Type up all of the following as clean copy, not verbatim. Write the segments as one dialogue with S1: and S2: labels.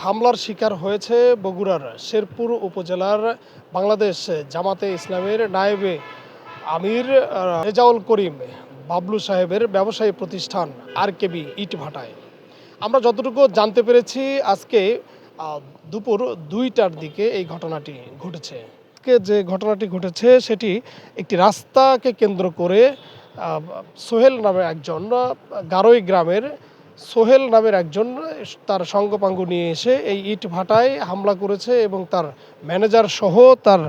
S1: হামলার শিকার হয়েছে বগুড়ার শেরপুর উপজেলার বাংলাদেশ জামাতে ইসলামের নায়েবে আমির রেজাউল করিম বাবলু সাহেবের ব্যবসায়ী প্রতিষ্ঠান আরকেবি ইটভাটায়। আমরা যতটুকু জানতে পেরেছি আজকে দুপুর 2টার দিকে এই ঘটনাটি ঘটেছে। আজকে যে ঘটনাটি ঘটেছে সেটি একটি রাস্তাকে কেন্দ্র করে সোহেল নামে একজন গারোই গ্রামের সোহেল নামের একজন তার সঙ্গপাঙ্গ নিয়ে এসে এই ইট ভাটায় হামলা করেছে এবং তার ম্যানেজার সহ তার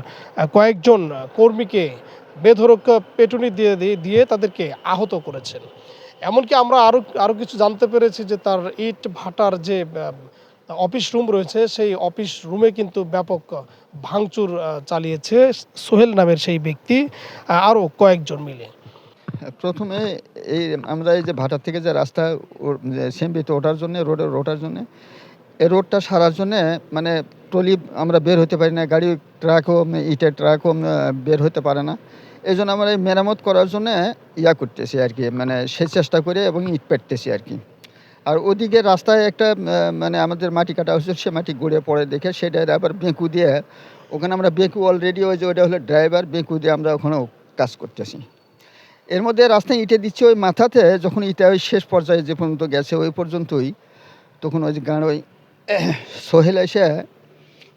S1: কয়েকজন কর্মীকে বেধড়ক পেটুনি দিয়ে তাদেরকে আহত করেছেন। এমনকি আমরা আরও কিছু জানতে পেরেছি যে তার ইট ভাটার যে অফিস রুম রয়েছে সেই অফিস রুমে কিন্তু ব্যাপক ভাঙচুর চালিয়েছে সোহেল নামের সেই ব্যক্তি আরও কয়েকজন মিলে।
S2: প্রথমে আমরা এই যে ভাটার থেকে যে রাস্তা সেমবিতে ওঠার জন্য রোডের ওঠার জন্য এই রোডটা সারার জন্যে মানে ট্রলি আমরা বের হতে পারি না, গাড়ি ট্রাকও ইটের ট্রাকও বের হতে পারে না। এই জন্য আমরা এই মেরামত করার জন্যে করতেছি আর কি, মানে সে চেষ্টা করে এবং ইট পেটতেছি আর কি। আর ওদিকে রাস্তায় একটা মানে আমাদের মাটি কাটা হয়েছে, সে মাটি গড়িয়ে পড়ে দেখে সেটা আবার বেঁকু দিয়ে ওখানে আমরা বেঁকু অলরেডি ওই যে ওটা হলো ড্রাইভার, বেঁকু দিয়ে আমরা ওখানেও কাজ করতেছি। এর মধ্যে রাস্তায় ইটে দিচ্ছে ওই মাথাতে, যখন ইটা ওই শেষ পর্যায়ে যে পর্যন্ত গেছে ওই পর্যন্তই, তখন ওই যে গান ওই সোহেল এসে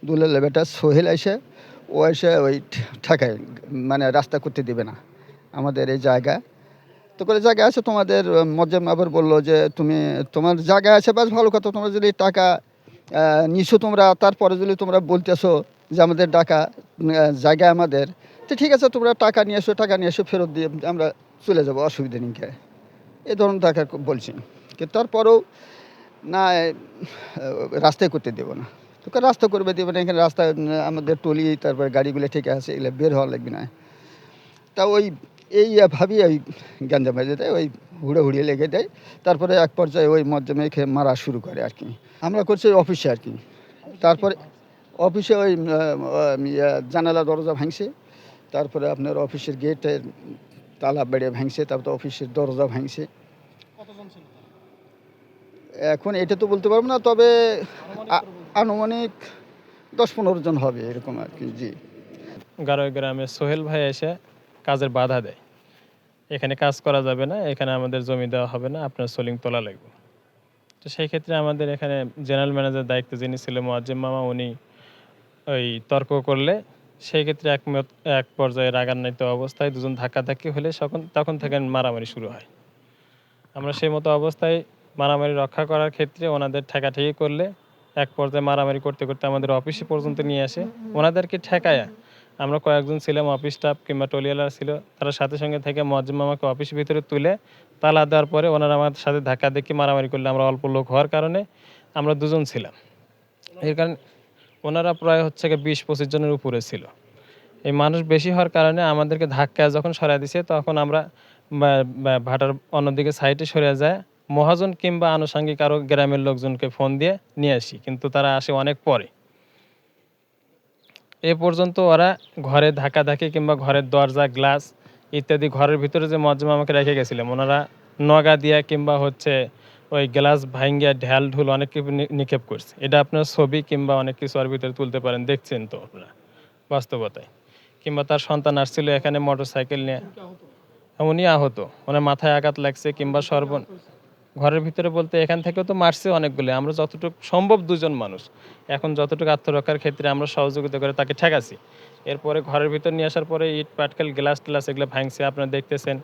S2: দুলাল বেটা সোহেল এসে ও এসে ওই ঠেকায়, মানে রাস্তা করতে দেবে না আমাদের এই জায়গা। তো করে জায়গা আছে তোমাদের, মজ্জেম আবার বললো যে তোমার জায়গা আছে, বাস ভালো কথা, তোমরা যদি টাকা নিছো তোমরা, তারপরে যদি তোমরা বলতেছো যে আমাদের টাকা জায়গা আমাদের, তো ঠিক আছে তোমরা টাকা নিয়ে এসো ফেরত দিয়ে আমরা চলে যাবো, অসুবিধা নেই। এই ধরনের টাকা বলছি, কিন্তু তারপরেও না রাস্তায় করতে দেবো না, তোকে রাস্তা করবে দেবে না, এখানে রাস্তা আমাদের টলি তারপরে গাড়িগুলো ঠিক আছে, এগুলো বের হওয়া লাগবে না। তা ওই ভাবি ওই গ্যাঞ্জাম বেঁধে দেয়, ওই হুড়িয়ে লেগে দেয়। তারপরে এক পর্যায়ে ওই মধ্যমে খেয়ে মারা শুরু করে আর কি। আমরা করছি অফিসে আর কি। তারপরে অফিসে ওই জানালা দরজা ভাঙছে, তারপরে আপনার অফিসের গেটের তালা বেড়ে ভাঙছে, তারপরে অফিসের দরজা ভাঙছে। এখন এটা তো বলতে পারবো না, তবে আনুমানিক 10-15 জন হবে এরকম আর কি। জি,
S3: গারোই গ্রামে সোহেল ভাই এসে কাজের বাধা দেয়, এখানে কাজ করা যাবে না, এখানে আমাদের জমি দেওয়া হবে না, আপনার সোলিং তোলা লাগবে। তো সেই ক্ষেত্রে আমাদের এখানে জেনারেল ম্যানেজার দায়িত্বে যিনি ছিল মোয়াজ্জেম মামা, উনি ওই তর্ক করলে সেই ক্ষেত্রে এক পর্যায়ে রাগান্বিত অবস্থায় দুজন ধাক্কাধাক্কি হলে তখন থেকে মারামারি শুরু হয়। আমরা সেই মতো অবস্থায় মারামারি রক্ষা করার ক্ষেত্রে ওনাদের ঠেকাঠেকি করলে এক পর্যায়ে মারামারি করতে করতে আমাদের অফিসে পর্যন্ত নিয়ে আসে। ওনাদেরকে ঠেকায়া আমরা কয়েকজন ছিলাম, অফিস স্টাফ কিংবা টলিওয়ালা ছিল, তারা সাথে সঙ্গে থেকে মোয়াজ্জেম মামাকে অফিসের ভিতরে তুলে তালা দেওয়ার পরে ওনারা আমাদের সাথে ধাক্কাধাক্কি মারামারি করলে আমরা অল্প লোক হওয়ার কারণে আমরা দুজন ছিলাম। এর কারণে ওনারা প্রায় 20-25 জনের উপরে ছিল। এই মানুষ বেশি হওয়ার কারণে আমাদেরকে ধাক্কা যখন সরাই দিছে, তখন আমরা ভাটার অন্যদিকে সাইডে সরে যায় মহাজন কিংবা আনুষঙ্গিক আরও গ্রামের লোকজনকে ফোন দিয়ে নিয়ে আসি, কিন্তু তারা আসে অনেক পরে। এ পর্যন্ত ওরা ঘরে ধাক্কাধাক্কি কিংবা ঘরের দরজা গ্লাস ইত্যাদি ঘরের ভিতরে যে মজ্জেম আমাকে রেখে গেছিলাম, ওনারা নগা দিয়া কিংবা ওই গ্লাস ভাঙ্গিয়া ঢাল ঢুল অনেক কিছু নিক্ষেপ করছে। এটা আপনার ছবি কিংবা অনেক কিছু আর ভিতরে তুলতে পারেন, দেখছেন তো আপনারা বাস্তবতায়। কিংবা তার সন্তান আসছিল এখানে মোটরসাইকেল নিয়ে, উনি আহত, ওনার মাথায় আঘাত লাগছে কিংবা ঘরের ভিতরে বলতে এখান থেকেও তো মারছে অনেকগুলো। আমরা যতটুকু সম্ভব দুজন মানুষ এখন যতটুকু আত্মরক্ষার ক্ষেত্রে আমরা সহযোগিতা করে তাকে ঠেকাছি। এরপরে ঘরের ভিতর নিয়ে আসার পরে ইট পাটকেল গ্লাস টেলাস এগুলো ভাঙছে, আপনারা দেখতেছেন।